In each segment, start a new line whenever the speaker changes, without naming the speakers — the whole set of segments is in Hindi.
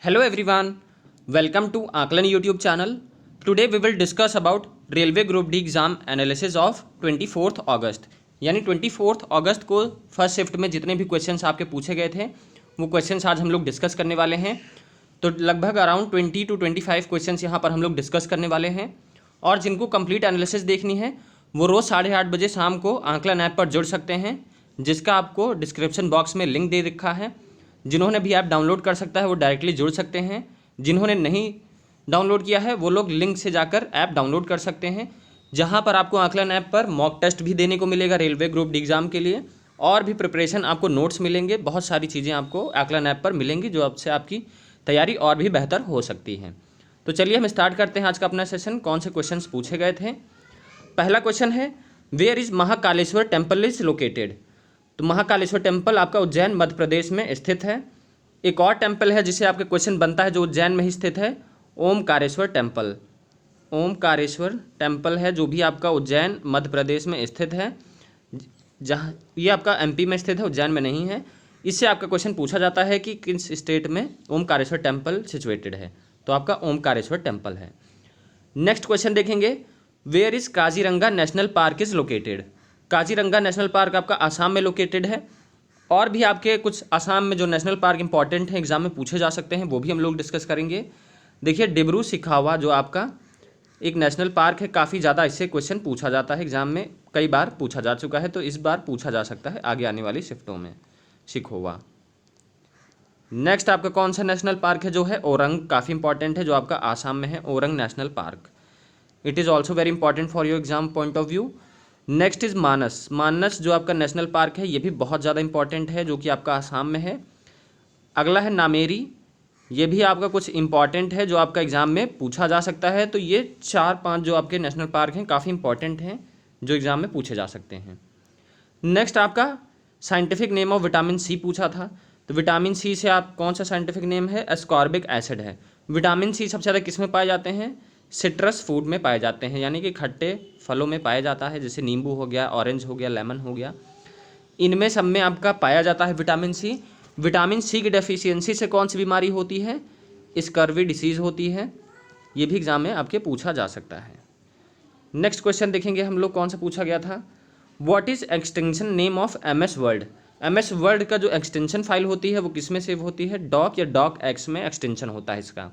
Hello everyone, welcome to Aaklan YouTube channel. Today we will discuss about Railway Group D exam analysis of 24 अगस्त। यानी 24 अगस्त को फर्स्ट शिफ्ट में जितने भी क्वेश्चंस आपके पूछे गए थे वो क्वेश्चंस आज हम लोग डिस्कस करने वाले हैं। तो लगभग अराउंड 20 to 25 क्वेश्चंस यहाँ पर हम लोग डिस्कस करने वाले हैं। और जिनको कंप्लीट एनालिसिस देखनी है वो रोज़ 8:30 बजे शाम को आंकलन ऐप पर जुड़ सकते हैं, जिसका आपको डिस्क्रिप्शन बॉक्स में लिंक दे रखा है। जिन्होंने भी ऐप डाउनलोड कर सकता है वो डायरेक्टली जुड़ सकते हैं, जिन्होंने नहीं डाउनलोड किया है वो लोग लिंक से जाकर ऐप डाउनलोड कर सकते हैं, जहां पर आपको आकलन ऐप पर मॉक टेस्ट भी देने को मिलेगा रेलवे ग्रुप डी एग्ज़ाम के लिए, और भी प्रिपरेशन आपको नोट्स मिलेंगे, बहुत सारी चीज़ें आपको आकलन ऐप पर मिलेंगी जो आपसे आपकी तैयारी और भी बेहतर हो सकती है। तो चलिए हम स्टार्ट करते हैं आज का अपना सेशन। कौन से क्वेश्चन पूछे गए थे। पहला क्वेश्चन है, where is Mahakaleshwar temple is located. तो महाकालेश्वर टेम्पल आपका उज्जैन मध्य प्रदेश में स्थित है। एक और टेम्पल है जिसे आपके क्वेश्चन बनता है जो उज्जैन में ही स्थित है, ओमकारेश्वर टेम्पल। ओमकारेश्वर टेम्पल है जो भी आपका उज्जैन मध्य प्रदेश में स्थित है, जहाँ ये आपका एमपी में स्थित है, उज्जैन में नहीं है। इससे आपका क्वेश्चन पूछा जाता है कि किस स्टेट में ओमकारेश्वर टेम्पल सिचुएटेड है, तो आपका ओमकारेश्वर टेम्पल है। नेक्स्ट क्वेश्चन देखेंगे, where is Kaziranga national park is located. Kaziranga national park आपका आसाम में लोकेटेड है। और भी आपके कुछ आसाम में जो नेशनल पार्क इंपॉर्टेंट हैं एग्जाम में पूछे जा सकते हैं वो भी हम लोग डिस्कस करेंगे। देखिए डिब्रू सिखावा जो आपका एक नेशनल पार्क है, काफ़ी ज़्यादा इससे क्वेश्चन पूछा जाता है एग्जाम में, कई बार पूछा जा चुका है, तो इस बार पूछा जा सकता है आगे आने वाली शिफ्टों में। सिखोवा। नेक्स्ट आपका कौन सा नेशनल पार्क है जो है ओरंग, काफ़ी इंपॉर्टेंट है, जो आपका आसाम में है, Orang national park. It is also very important for your exam point of view. Next is Manas. Manas जो आपका नेशनल पार्क है ये भी बहुत ज़्यादा इंपॉर्टेंट है, जो कि आपका आसाम में है। अगला है नामेरी, ये भी आपका कुछ इंपॉर्टेंट है जो आपका एग्ज़ाम में पूछा जा सकता है। तो ये 4-5 जो आपके नेशनल पार्क हैं काफ़ी इंपॉर्टेंट हैं जो एग्ज़ाम में पूछे जा सकते हैं। नेक्स्ट आपका scientific name of vitamin C पूछा था। तो विटामिन सी से आप कौन सा साइंटिफिक नेम है, एस्कॉर्बिक एसिड है। विटामिन सी सबसे ज़्यादा किस में पाए जाते हैं, सिट्रस फूड में पाए जाते हैं, यानी कि खट्टे फलों में पाया जाता है, जैसे नींबू हो गया, ऑरेंज हो गया, लेमन हो गया, इनमें सब में आपका पाया जाता है विटामिन सी। विटामिन सी की डेफिशिएंसी से कौन सी बीमारी होती है, स्कर्वी डिसीज़ होती है। ये भी एग्जाम में आपके पूछा जा सकता है। नेक्स्ट क्वेश्चन देखेंगे हम लोग कौन सा पूछा गया था, what is extension name of MS word. MS word का जो एक्सटेंशन फाइल होती है वो किस में सेव होती है, डॉक या डॉक एक्स में एक्सटेंशन होता है इसका।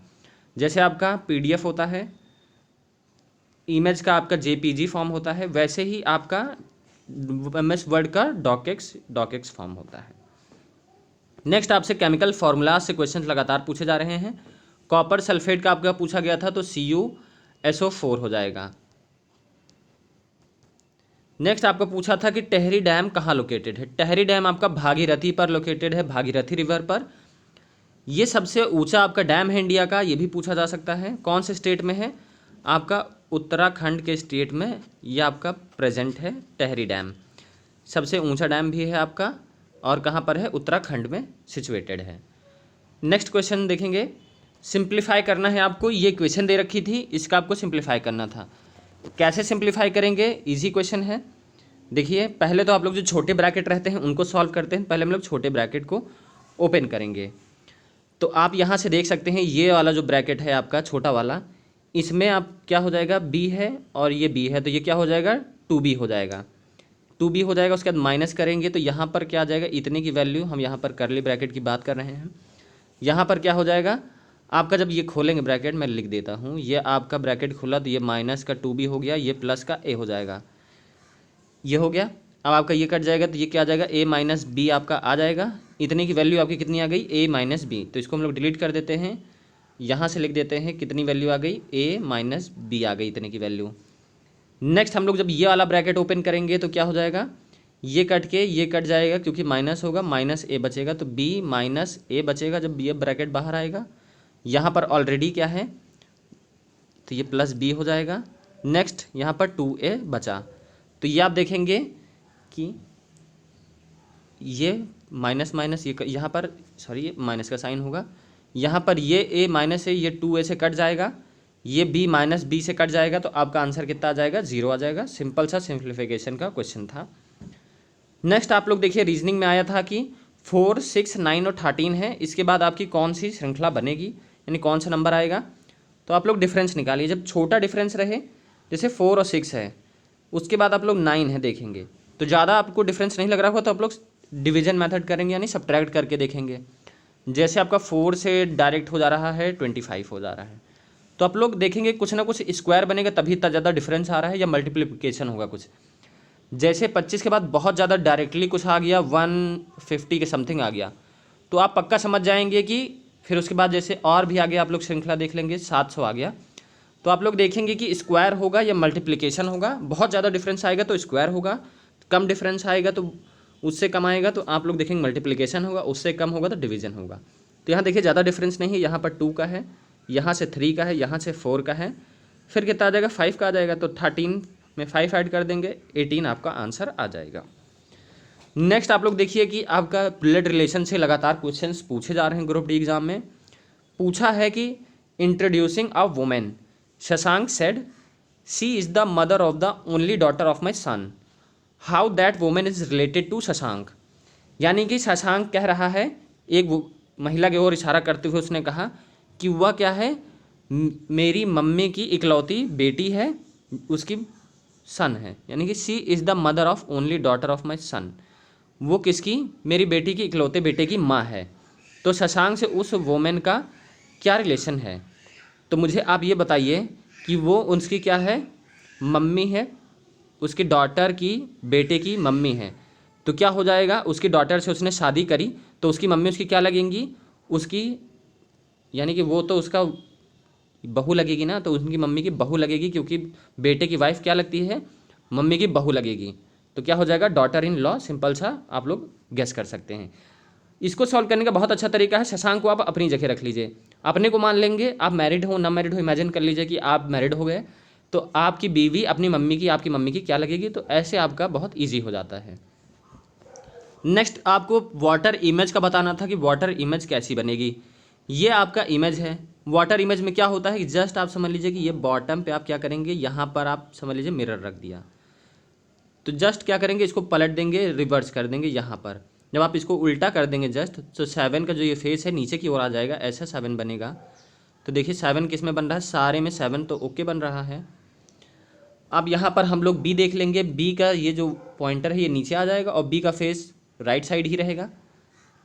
जैसे आपका पीडीएफ होता है, इमेज का आपका जेपीजी फॉर्म होता है, वैसे ही आपका एमएस वर्ड का डॉकएक्स फॉर्म होता है। नेक्स्ट आपसे केमिकल फार्मूलाज से क्वेश्चंस लगातार पूछे जा रहे हैं। कॉपर सल्फेट का आपका पूछा गया था तो CuSO4 हो जाएगा। नेक्स्ट आपका पूछा था कि टेहरी डैम कहाँ लोकेटेड है। टेहरी डैम आपका भागीरथी पर लोकेटेड है, भागीरथी रिवर पर। ये सबसे ऊंचा आपका डैम है इंडिया का, ये भी पूछा जा सकता है। कौन से स्टेट में है, आपका उत्तराखंड के स्टेट में ये आपका प्रेजेंट है टेहरी डैम। सबसे ऊंचा डैम भी है आपका, और कहाँ पर है, उत्तराखंड में सिचुएटेड है। नेक्स्ट क्वेश्चन देखेंगे, सिंप्लीफाई करना है आपको। ये क्वेश्चन दे रखी थी, इसका आपको सिंप्लीफाई करना था। कैसे सिंप्लीफाई करेंगे, इजी क्वेश्चन है। देखिए पहले तो आप लोग जो छोटे ब्रैकेट रहते हैं उनको सॉल्व करते हैं। पहले हम लोग छोटे ब्रैकेट को ओपन करेंगे। तो आप यहाँ से देख सकते हैं ये वाला जो ब्रैकेट है आपका छोटा वाला, इसमें आप क्या हो जाएगा, बी है और ये बी है, तो ये क्या हो जाएगा, 2b हो जाएगा। 2b हो जाएगा। उसके बाद माइनस करेंगे तो यहाँ पर क्या आ जाएगा, इतने की वैल्यू, हम यहाँ पर करली ब्रैकेट की बात कर रहे हैं, यहाँ पर क्या हो जाएगा आपका, जब ये खोलेंगे ब्रैकेट, मैं लिख देता हूँ, ये आपका ब्रैकेट खुला तो ये माइनस का 2b हो गया, ये प्लस का a हो जाएगा, ये हो गया। अब आपका ये कट जाएगा तो ये क्या आ जाएगा, a माइनस बी आपका आ जाएगा। इतने की वैल्यू आपकी कितनी आ गई, a माइनस बी। तो इसको हम लोग डिलीट कर देते हैं, यहाँ से लिख देते हैं कितनी वैल्यू आ गई, a माइनस बी आ गई, इतने की वैल्यू। नेक्स्ट हम लोग जब ये वाला ब्रैकेट ओपन करेंगे तो क्या हो जाएगा, ये कट के ये कट जाएगा क्योंकि माइनस होगा, माइनस a बचेगा, तो b माइनस a बचेगा जब ये ब्रैकेट बाहर आएगा। यहाँ पर ऑलरेडी क्या है, तो ये प्लस b हो जाएगा। नेक्स्ट यहाँ पर 2a बचा, तो ये आप देखेंगे कि ये माइनस माइनस ये यहाँ पर, सॉरी ये माइनस का साइन होगा, यहाँ पर ये a माइनस है, ये 2a से कट जाएगा, ये b माइनस बी से कट जाएगा, तो आपका आंसर कितना आ जाएगा, 0 आ जाएगा। सिंपल सा सिंप्लीफिकेशन का क्वेश्चन था। नेक्स्ट आप लोग देखिए रीजनिंग में आया था कि 4, 6, 9 और 13 है, इसके बाद आपकी कौन सी श्रृंखला बनेगी, यानी कौन सा नंबर आएगा। तो आप लोग डिफरेंस निकालिए। जब छोटा डिफरेंस रहे, जैसे 4 और 6 है, उसके बाद आप लोग 9 है देखेंगे, तो ज़्यादा आपको डिफरेंस नहीं लग रहा होगा तो आप लोग डिवीजन मेथड करेंगे, यानी सब्ट्रैक्ट करके देखेंगे। जैसे आपका 4 से डायरेक्ट हो जा रहा है 25 हो जा रहा है, तो आप लोग देखेंगे कुछ ना कुछ स्क्वायर बनेगा तभी इतना ज़्यादा डिफरेंस आ रहा है, या मल्टीप्लिकेशन होगा कुछ। जैसे 25 के बाद बहुत ज़्यादा डायरेक्टली कुछ आ गया, 150 के समथिंग आ गया, तो आप पक्का समझ जाएंगे कि फिर उसके बाद जैसे और भी आगे आप लोग श्रृंखला देख लेंगे, 700 आ गया, तो आप लोग देखेंगे कि स्क्वायर होगा या मल्टीप्लिकेशन होगा। बहुत ज़्यादा डिफरेंस आएगा तो स्क्वायर होगा, कम डिफरेंस आएगा तो उससे कम आएगा तो आप लोग देखेंगे मल्टीप्लिकेशन होगा, उससे कम होगा तो डिवीजन होगा। तो यहाँ देखिए ज़्यादा डिफरेंस नहीं है, यहाँ पर 2 का है, यहाँ से 3 का है, यहाँ से 4 का है, फिर कितना आ जाएगा 5 का आ जाएगा, तो 13 में 5 ऐड कर देंगे, 18 आपका आंसर आ जाएगा। नेक्स्ट आप लोग देखिए कि आपका ब्लड रिलेशन से लगातार क्वेश्चंस पूछे जा रहे हैं ग्रुप डी एग्जाम में। पूछा है कि introducing a women, Shashank said she is the mother of the only daughter of my son, how that women is related to Shashank. यानी कि शशांक कह रहा है, एक महिला की ओर इशारा करते हुए उसने कहा कि वह क्या है, मेरी मम्मी की इकलौती बेटी है, उसकी सन है, यानी कि she is the mother of only daughter of my son. वो किसकी, मेरी बेटी की इकलौते बेटे की माँ है। तो शशांक से उस वोमेन का क्या रिलेशन है, तो मुझे आप ये बताइए कि वो उसकी क्या है, मम्मी है, उसकी डॉटर की बेटे की मम्मी है। तो क्या हो जाएगा, उसकी डॉटर से उसने शादी करी तो उसकी मम्मी उसकी क्या लगेंगी, उसकी, यानी कि वो तो उसका बहू लगेगी ना, तो उनकी मम्मी की बहू लगेगी, क्योंकि बेटे की वाइफ क्या लगती है, मम्मी की बहू लगेगी। तो क्या हो जाएगा, डॉटर इन लॉ। सिंपल सा आप लोग गेस कर सकते हैं। इसको सॉल्व करने का बहुत अच्छा तरीका है, शशांक को आप अपनी जगह रख लीजिए, अपने को मान लेंगे, आप मैरिड हो ना मैरिड हो, इमेजिन कर लीजिए कि आप मैरिड हो गए, तो आपकी बीवी अपनी मम्मी की, आपकी मम्मी की क्या लगेगी, तो ऐसे आपका बहुत ईजी हो जाता है। नेक्स्ट आपको वाटर इमेज का बताना था कि वाटर इमेज कैसी बनेगी। ये आपका इमेज है, वाटर इमेज में क्या होता है कि जस्ट आप समझ लीजिए कि ये बॉटम पे आप क्या करेंगे, यहाँ पर आप समझ लीजिए मिरर रख दिया, तो जस्ट क्या करेंगे, इसको पलट देंगे, रिवर्स कर देंगे यहाँ पर। जब आप इसको उल्टा कर देंगे जस्ट, तो 7 का जो ये फेस है नीचे की ओर आ जाएगा, ऐसा 7 बनेगा। तो देखिए 7 किस में बन रहा है, सारे में 7 तो ओके बन रहा है। अब यहाँ पर हम लोग बी देख लेंगे, बी का ये जो पॉइंटर है ये नीचे आ जाएगा और बी का फेस राइट साइड ही रहेगा।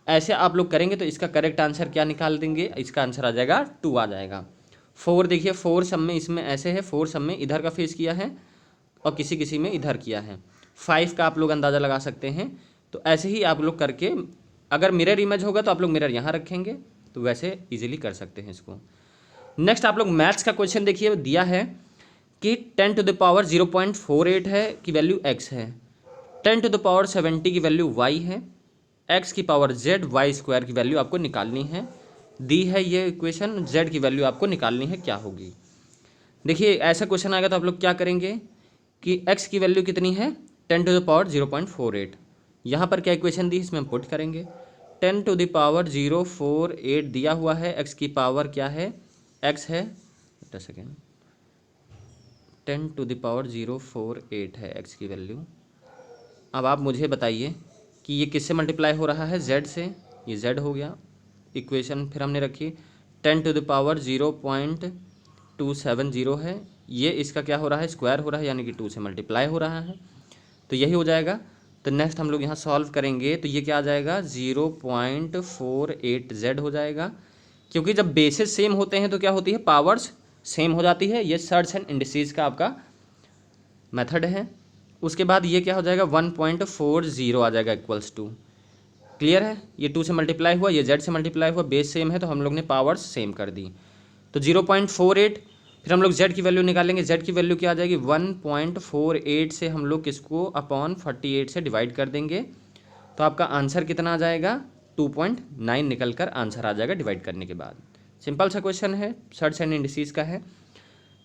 ऐसे आप लोग करेंगे तो इसका करेक्ट आंसर क्या निकाल देंगे, इसका आंसर आ जाएगा 2 आ जाएगा। 4 देखिए, 4 सब में इसमें ऐसे है, 4 सब में इधर का फेस किया है और किसी किसी में इधर किया है। 5 का आप लोग अंदाज़ा लगा सकते हैं। तो ऐसे ही आप लोग करके, अगर मिरर इमेज होगा तो आप लोग मिरर यहाँ रखेंगे, तो वैसे इजीली कर सकते हैं इसको। नेक्स्ट आप लोग मैथ्स का क्वेश्चन देखिए, दिया है कि 10 टू द पावर 0.48 है की वैल्यू x है, 10 टू द पावर 70 की वैल्यू y है, x की पावर z, y स्क्वायर की वैल्यू आपको निकालनी है। दी है ये इक्वेशन, z की वैल्यू आपको निकालनी है, क्या होगी। देखिए ऐसा क्वेश्चन आएगा तो आप लोग क्या करेंगे कि x की वैल्यू कितनी है, 10 टू द पावर 0.48, यहाँ पर क्या इक्वेशन दी इसमें हम पुट करेंगे, 10 टू द पावर 048 दिया हुआ है, x की पावर क्या है, x है, 10 सेकेंड, 10 टू द पावर 048 है x की वैल्यू। अब आप मुझे बताइए कि ये किससे मल्टीप्लाई हो रहा है, z से, ये z हो गया। इक्वेशन फिर हमने रखी 10 टू द पावर 0.270 है, ये इसका क्या हो रहा है, स्क्वायर हो रहा है, यानी कि 2 से मल्टीप्लाई हो रहा है, तो यही हो जाएगा। तो नेक्स्ट हम लोग यहाँ सॉल्व करेंगे तो ये क्या आ जाएगा, 0.48z हो जाएगा। क्योंकि जब बेसिस सेम होते हैं तो क्या होती है, पावर्स सेम हो जाती है। ये सर्च एंड इंडिसेस का आपका मेथड है। उसके बाद ये क्या हो जाएगा, 1.40 आ जाएगा इक्वल्स टू, क्लियर है। ये 2 से मल्टीप्लाई हुआ, ये z से मल्टीप्लाई हुआ, बेस सेम है तो हम लोग ने पावर्स सेम कर दी। तो 0.48, फिर हम लोग z की वैल्यू निकालेंगे, z की वैल्यू क्या आ जाएगी, 1.48 से हम लोग किसको अपॉन 48 से डिवाइड कर देंगे, तो आपका आंसर कितना आ जाएगा, 2.9 निकल कर आंसर आ जाएगा डिवाइड करने के बाद। सिंपल सा क्वेश्चन है, सर्च एंड इंडिसेस का है।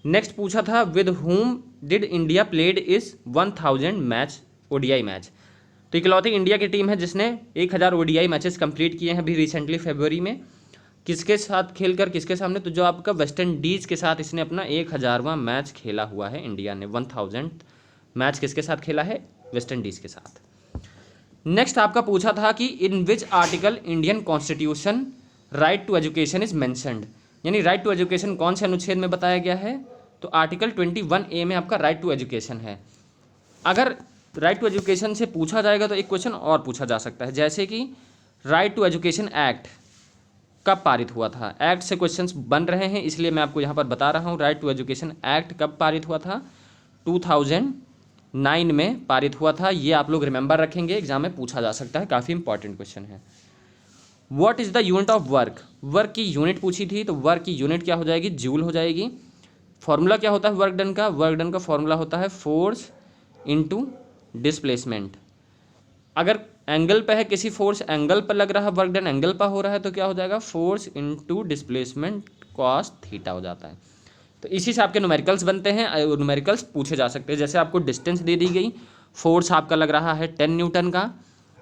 नेक्स्ट पूछा था, with whom did India played इस 1000 मैच ओडीआई मैच। तो इकलौती इंडिया की टीम है जिसने 1000 ओडीआई मैचेस कंप्लीट किए हैं अभी रिसेंटली फरवरी में। किसके साथ खेलकर, किसके सामने, तो जो आपका वेस्ट इंडीज़ के साथ इसने अपना 1000वां मैच खेला हुआ है। इंडिया ने 1000 मैच किसके साथ खेला है, वेस्ट इंडीज़ के साथ। नेक्स्ट आपका पूछा था कि in which article Indian constitution right to education is mentioned, यानी राइट टू एजुकेशन कौन से अनुच्छेद में बताया गया है, तो आर्टिकल 21A में आपका राइट टू एजुकेशन है। अगर राइट टू एजुकेशन से पूछा जाएगा तो एक क्वेश्चन और पूछा जा सकता है, जैसे कि राइट टू एजुकेशन एक्ट कब पारित हुआ था। एक्ट से क्वेश्चंस बन रहे हैं, इसलिए मैं आपको यहाँ पर बता रहा हूँ राइट टू एजुकेशन एक्ट कब पारित हुआ था, 2009 में पारित हुआ था। ये आप लोग रिमेंबर रखेंगे, एग्जाम में पूछा जा सकता है, काफ़ी इंपॉर्टेंट क्वेश्चन है। What is the unit of work, work की यूनिट पूछी थी, तो वर्क की यूनिट क्या हो जाएगी, जूल हो जाएगी। फॉर्मूला क्या होता है वर्क डन का, वर्क डन का फॉर्मूला होता है फोर्स इनटू डिस्प्लेसमेंट। अगर एंगल पे है किसी फोर्स, एंगल पर लग रहा है, वर्क डन एंगल पर हो रहा है, तो क्या हो जाएगा, force into displacement cos theta हो जाता है। तो इसी से आपके न्यूमेरिकल्स बनते हैं, न्यूमेरिकल्स पूछे जा सकते हैं। जैसे आपको डिस्टेंस दे दी गई, फोर्स आपका लग रहा है 10 न्यूटन का,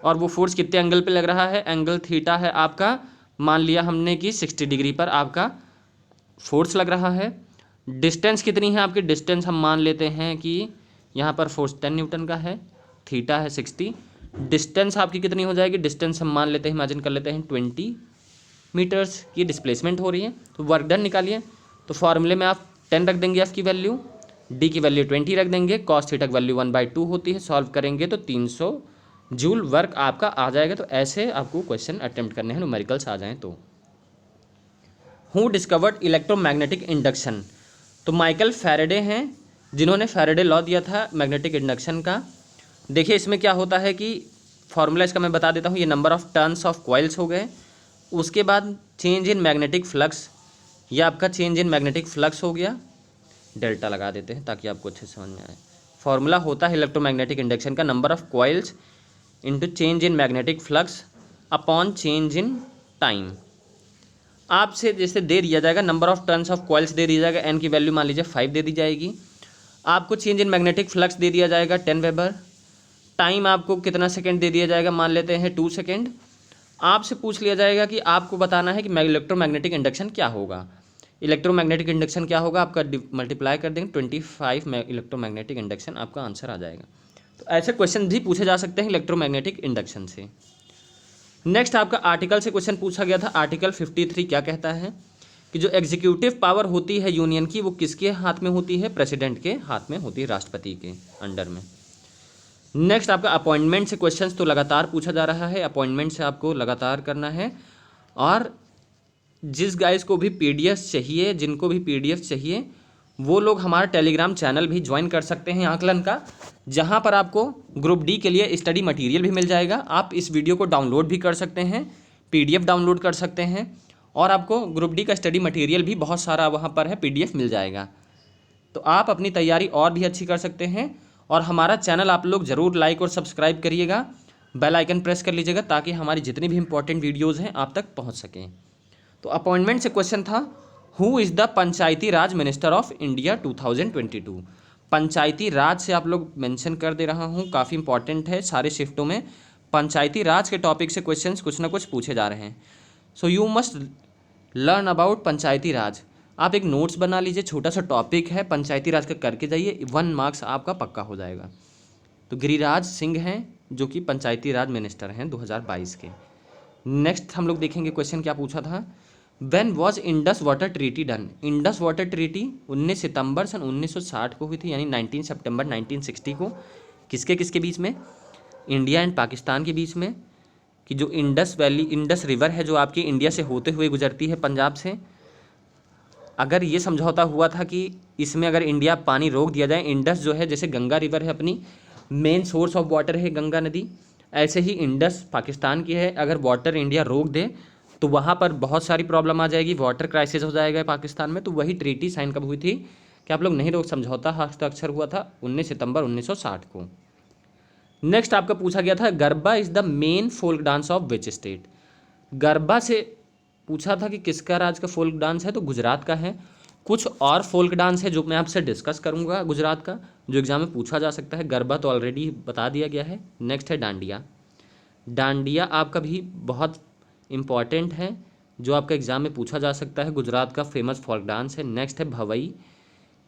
और वो फोर्स कितने एंगल पे लग रहा है, एंगल थीटा है आपका, मान लिया हमने कि 60 डिग्री पर आपका फोर्स लग रहा है। डिस्टेंस कितनी है आपकी, डिस्टेंस हम मान लेते हैं कि यहाँ पर फोर्स 10 न्यूटन का है, थीटा है 60, डिस्टेंस आपकी कितनी हो जाएगी, डिस्टेंस हम मान लेते हैं, इमेजिन कर लेते हैं 20 मीटर्स की डिस्प्लेसमेंट हो रही है। तो वर्क डन निकालिए, तो फॉर्मूले में आप 10 रख देंगे, एफ की वैल्यू, डी की वैल्यू 20 रख देंगे, कॉस थीटा की वैल्यू 1/2 होती है, सॉल्व करेंगे तो 300 जूल वर्क आपका आ जाएगा। तो ऐसे आपको क्वेश्चन अटेम्प्ट करने हैं, न्यूमेरिकल्स आ जाएँ तो। हु डिस्कवर्ड इलेक्ट्रोमैग्नेटिक इंडक्शन, तो माइकल फैराडे हैं जिन्होंने फैराडे लॉ दिया था मैग्नेटिक इंडक्शन का। देखिए इसमें क्या होता है कि फॉर्मूला इसका मैं बता देता हूँ, ये number of turns of coils हो गए, उसके बाद चेंज इन मैग्नेटिक फ्लक्स, ये आपका चेंज इन मैग्नेटिक फ्लक्स हो गया, डेल्टा लगा देते हैं ताकि आपको अच्छे समझ में आए। फॉर्मूला होता है इलेक्ट्रोमैग्नेटिक इंडक्शन का, number of coils into change in magnetic flux upon change in time. आपसे जैसे दे दिया जाएगा number of turns of coils दे दिया जाएगा, एन की वैल्यू मान लीजिए 5 दे दी जाएगी, आपको चेंज इन मैग्नेटिक फ्लक्स दे दिया जाएगा 10 वेबर, टाइम आपको कितना सेकंड दे दिया जाएगा, मान लेते हैं 2 सेकंड। आपसे पूछ लिया जाएगा कि आपको बताना है कि इलेक्ट्रोमैग्नेटिक इंडक्शन क्या होगा। इलेक्ट्रोमैग्नेटिक इंडक्शन क्या होगा, आपका मल्टीप्लाई कर देंगे 25 इलेक्ट्रोमैग्नेटिक इंडक्शन आपका आंसर आ जाएगा। तो ऐसे क्वेश्चन भी पूछे जा सकते हैं इलेक्ट्रोमैग्नेटिक इंडक्शन से। नेक्स्ट आपका आर्टिकल से क्वेश्चन पूछा गया था, आर्टिकल 53 क्या कहता है कि जो एग्जीक्यूटिव पावर होती है यूनियन की, वो किसके हाथ में होती है, प्रेसिडेंट के हाथ में होती है, राष्ट्रपति के अंडर में। नेक्स्ट आपका अपॉइंटमेंट से क्वेश्चंस तो लगातार पूछा जा रहा है, अपॉइंटमेंट से आपको लगातार करना है। और जिस गाइस को भी पीडीएफ चाहिए, जिनको भी पीडीएफ चाहिए, वो लोग हमारा टेलीग्राम चैनल भी ज्वाइन कर सकते हैं आकलन का, जहां पर आपको ग्रुप डी के लिए स्टडी मटेरियल भी मिल जाएगा। आप इस वीडियो को डाउनलोड भी कर सकते हैं, पीडीएफ डाउनलोड कर सकते हैं, और आपको ग्रुप डी का स्टडी मटेरियल भी बहुत सारा वहां पर है, पीडीएफ मिल जाएगा। तो आप अपनी तैयारी और भी अच्छी कर सकते हैं। और हमारा चैनल आप लोग ज़रूर लाइक और सब्सक्राइब करिएगा, बेल आइकन प्रेस कर लीजिएगा ताकि हमारी जितनी भी इंपॉर्टेंट वीडियोज़ हैं आप तक पहुँच सकें। तो अपॉइंटमेंट से क्वेश्चन था, who is the Panchayati Raj minister of India 2022। पंचायती राज से आप लोग मेंशन कर दे रहा हूँ, काफ़ी इंपॉर्टेंट है, सारे शिफ्टों में पंचायती राज के टॉपिक से क्वेश्चंस कुछ ना कुछ पूछे जा रहे हैं। So you must learn about panchayati raj. आप एक नोट्स बना लीजिए, छोटा सा टॉपिक है पंचायती राज का, करके जाइए, 1 मार्क्स आपका पक्का हो जाएगा। तो गिरिराज सिंह हैं जो कि पंचायती राज मिनिस्टर हैं 2022 के। नेक्स्ट हम लोग देखेंगे क्वेश्चन क्या पूछा था, when was Indus water treaty done. Indus water treaty 19 सितंबर सन 1960 को हुई थी, यानी 19 सितंबर 1960 को। किसके किसके बीच में, इंडिया एंड पाकिस्तान के बीच में, कि जो इंडस वैली, इंडस रिवर है जो आपकी इंडिया से होते हुए गुजरती है पंजाब से, अगर ये समझौता हुआ था कि इसमें अगर इंडिया पानी रोक दिया जाए, इंडस जो है जैसे गंगा रिवर है अपनी मेन सोर्स ऑफ वाटर है गंगा नदी, ऐसे ही इंडस पाकिस्तान की है, अगर वाटर इंडिया रोक दे तो वहाँ पर बहुत सारी प्रॉब्लम आ जाएगी, वाटर क्राइसिस हो जाएगा पाकिस्तान में। तो वही ट्रीटी साइन कब हुई थी कि आप लोग नहीं रोक, समझौता हस्ताक्षर हुआ था 19 सितंबर 1960 को। नेक्स्ट आपका पूछा गया था, garba is the main folk dance of which state. Garba से पूछा था कि किसका राज्य का फोल्क डांस है, तो गुजरात का है। कुछ और फोल्क डांस है जो मैं आपसे डिस्कस करूंगा गुजरात का, जो एग्जाम में पूछा जा सकता है। गरबा तो ऑलरेडी बता दिया गया है। नेक्स्ट है डांडिया। डांडिया आपका भी बहुत इम्पॉर्टेंट है, जो आपका एग्जाम में पूछा जा सकता है, गुजरात का फेमस फोल्क डांस है। नेक्स्ट है भवई,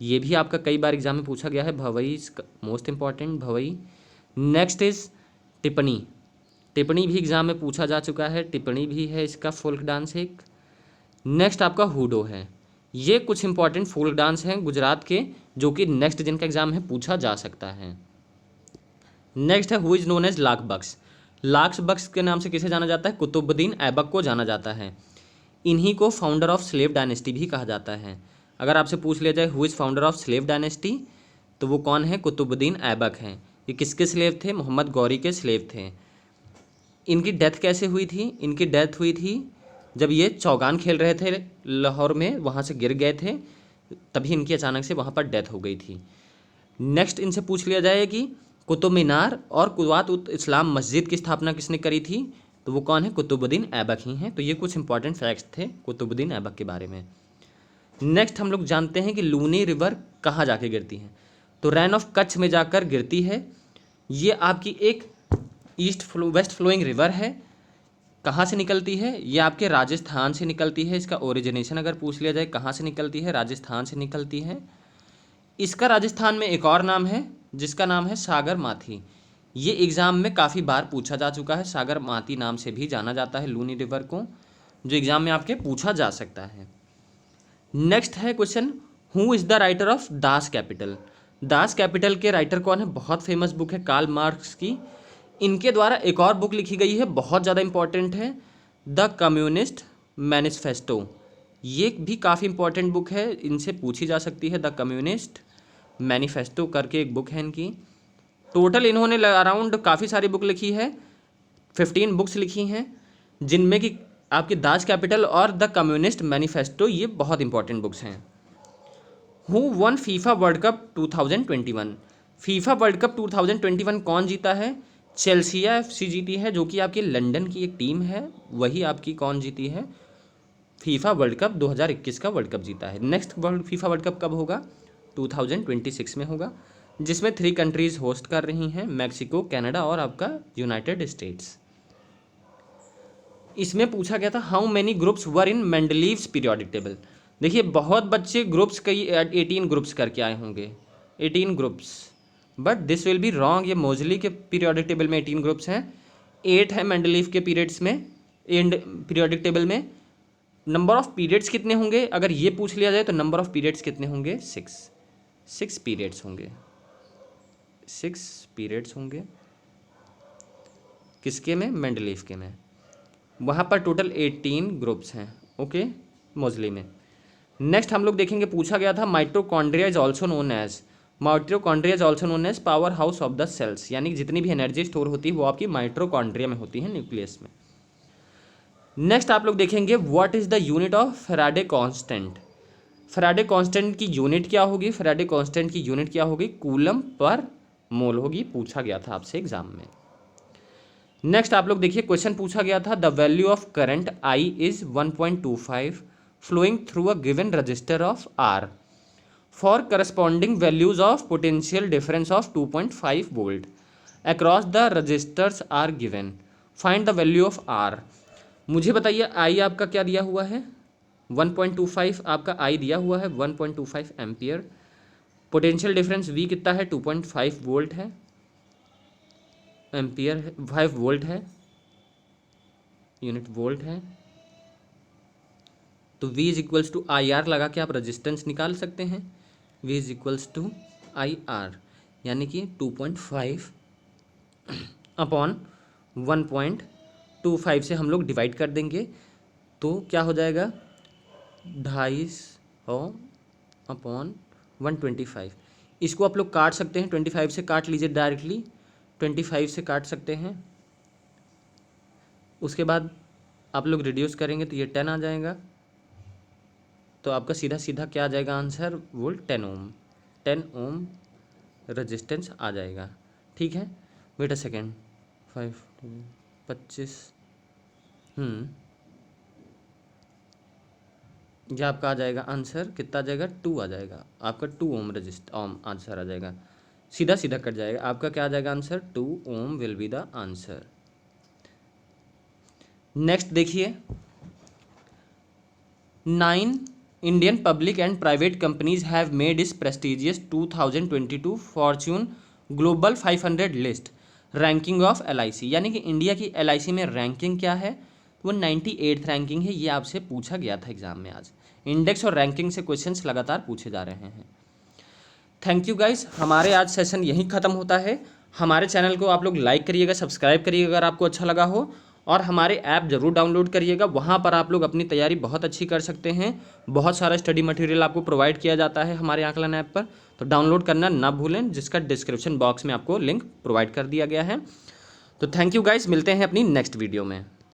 ये भी आपका कई बार एग्जाम में पूछा गया है, Bhavai most important Bhavai. Next is टिप्पणी, टिप्पणी भी एग्जाम में पूछा जा चुका है, टिप्पणी भी है इसका फोल्क डांस एक। नेक्स्ट आपका हुडो है। ये कुछ इंपॉर्टेंट फोल्क डांस हैं गुजरात के, जो कि नेक्स्ट जिनका एग्जाम है पूछा जा सकता है। नेक्स्ट है who is known as Lakh Bakhsh. Lakh Bakhsh के नाम से किसे जाना जाता है? कुतुबुद्दीन ऐबक को जाना जाता है। इन्हीं को फाउंडर ऑफ स्लेव डायनेस्टी भी कहा जाता है। अगर आपसे पूछ लिया जाए who is founder of slave dynasty, तो वो कौन है? कुतुबुद्दीन ऐबक हैं। ये किसके स्लेव थे? मोहम्मद गौरी के स्लेव थे। इनकी डेथ कैसे हुई थी? इनकी डेथ हुई थी जब ये चौगान खेल रहे थे लाहौर में, वहाँ से गिर गए थे, तभी इनकी अचानक से वहाँ पर डेथ हो गई थी। नेक्स्ट इनसे पूछ लिया जाए कि कुतुब मीनार और कुव्वात उत इस्लाम मस्जिद की स्थापना किसने करी थी, तो वो कौन है? कुतुबुद्दीन ऐबक ही हैं। तो ये कुछ इंपॉर्टेंट फैक्ट्स थे कुतुबुद्दीन ऐबक के बारे में। नेक्स्ट हम लोग जानते हैं कि लूनी रिवर कहाँ जाके गिरती है, तो रैन ऑफ कच्छ में जाकर गिरती है। ये आपकी एक वेस्ट फ्लोइंग रिवर है। कहाँ से निकलती है? ये आपके राजस्थान से निकलती है। इसका ओरिजिनेशन अगर पूछ लिया जाए कहाँ से निकलती है, राजस्थान से निकलती है। इसका राजस्थान में एक और नाम है जिसका नाम है सागर माथी। ये एग्ज़ाम में काफ़ी बार पूछा जा चुका है, सागर माती नाम से भी जाना जाता है लूनी रिवर को, जो एग्ज़ाम में आपके पूछा जा सकता है। नेक्स्ट है question, who is the writer of Das Kapital. Das Kapital के राइटर कौन है? बहुत फेमस बुक है कार्ल मार्क्स की। इनके द्वारा एक और बुक लिखी गई है, बहुत ज़्यादा इंपॉर्टेंट है, द कम्युनिस्ट मैनिफेस्टो। ये भी काफ़ी इंपॉर्टेंट बुक है, इनसे पूछी जा सकती है। द कम्युनिस्ट मैनिफेस्टो करके एक बुक है इनकी। टोटल इन्होंने अराउंड काफ़ी सारी बुक लिखी है, 15 बुक्स लिखी हैं, जिनमें कि आपकी दास कैपिटल और द कम्युनिस्ट मैनिफेस्टो ये बहुत इंपॉर्टेंट बुक्स हैं। Who one FIFA world cup 2021। FIFA world cup 2021 कौन जीता है? चेल्सिया एफसी जीती है, जो कि आपकी लंदन की एक टीम है, वही आपकी कौन जीती है? फीफा वर्ल्ड कप 2021 का वर्ल्ड कप जीता है। नेक्स्ट फीफा वर्ल्ड कप कब होगा? 2026 में होगा, जिसमें 3 कंट्रीज़ होस्ट कर रही हैं, मैक्सिको, कनाडा और आपका यूनाइटेड स्टेट्स। इसमें पूछा गया था how many groups were in Mendeleev's periodic table. देखिए बहुत बच्चे ग्रुप्स कई 18 ग्रुप्स करके आए होंगे, 18 groups, but this will be wrong. ये मोजली के पीरियोडिक टेबल में 18 ग्रुप्स हैं, 8 है मेंडलीव के पीरियड्स में, एंड पीरियोडिक टेबल में। नंबर ऑफ पीरियड्स कितने होंगे अगर ये पूछ लिया जाए तो नंबर ऑफ पीरियड्स कितने होंगे? 6 पीरियड्स होंगे, 6 पीरियड्स होंगे। किसके में? मेंडलीव के में। वहाँ पर टोटल 18 ग्रुप्स हैं, ओके, मोजली में। नेक्स्ट हम लोग देखेंगे, पूछा गया था mitochondria is also known as, mitochondria is also known as power house of the cells, यानी जितनी भी एनर्जी स्टोर होती है वो आपकी माइटोकॉन्ड्रिया में होती है, न्यूक्लियस में। नेक्स्ट आप लोग देखेंगे what is the unit of Faraday constant. Faraday constant की यूनिट क्या होगी? फैराडे कांस्टेंट की यूनिट क्या होगी? कूलम पर मोल होगी, पूछा गया था आपसे एग्जाम में। नेक्स्ट आप लोग देखिए क्वेश्चन पूछा गया था, the value of current I is 1.25 flowing through a given resistor of R for corresponding values of potential difference of 2.5 volt across the resistors are given, find the value of R. मुझे बताइए आई आपका क्या दिया हुआ है? 1.25 आपका आई दिया हुआ है, 1.25 एम्पियर। पोटेंशियल डिफरेंस वी कितना है? 2.5 वोल्ट है, एम्पियर है, 5 वोल्ट है, यूनिट वोल्ट है। तो V is equals to I R लगा के आप रजिस्टेंस निकाल सकते हैं। V is equals to I R, यानी कि 2.5 अपॉन 1.25 से हम लोग डिवाइड कर देंगे, तो क्या हो जाएगा? 250 अपॉन 125। इसको आप लोग काट सकते हैं, 25 से काट लीजिए डायरेक्टली, 25 से काट सकते हैं। उसके बाद आप लोग रिड्यूस करेंगे तो ये 10 आ जाएगा, तो आपका सीधा सीधा क्या आ जाएगा आंसर? वोल्ट 10 ओम, 10 ओम रजिस्टेंस आ जाएगा। ठीक है, वेट अ सेकेंड, 5 25 ये आपका आ जाएगा आंसर, कितना आ जाएगा? 2 आ जाएगा आपका, 2 ओम ओम आंसर आ जाएगा, सीधा सीधा कट जाएगा। आपका क्या आ जाएगा answer? 2 ohm will be the answer. Next देखिए, 9 Indian public and private companies have made its prestigious 2022 Fortune Global 500 list. Ranking of LIC, यानी कि इंडिया की LIC में रैंकिंग क्या है, वो 98th रैंकिंग है। ये आपसे पूछा गया था एग्जाम में आज। इंडेक्स और रैंकिंग से क्वेश्चंस लगातार पूछे जा रहे हैं। थैंक यू गाइस, हमारे आज सेशन यहीं ख़त्म होता है। हमारे चैनल को आप लोग लाइक करिएगा, सब्सक्राइब करिएगा अगर आपको अच्छा लगा हो, और हमारे ऐप ज़रूर डाउनलोड करिएगा। वहाँ पर आप लोग अपनी तैयारी बहुत अच्छी कर सकते हैं। बहुत सारा स्टडी मटेरियल आपको प्रोवाइड किया जाता है हमारे आकलन ऐप पर, तो डाउनलोड करना ना भूलें, जिसका डिस्क्रिप्शन बॉक्स में आपको लिंक प्रोवाइड कर दिया गया है। तो थैंक यू गाइस, मिलते हैं अपनी नेक्स्ट वीडियो में।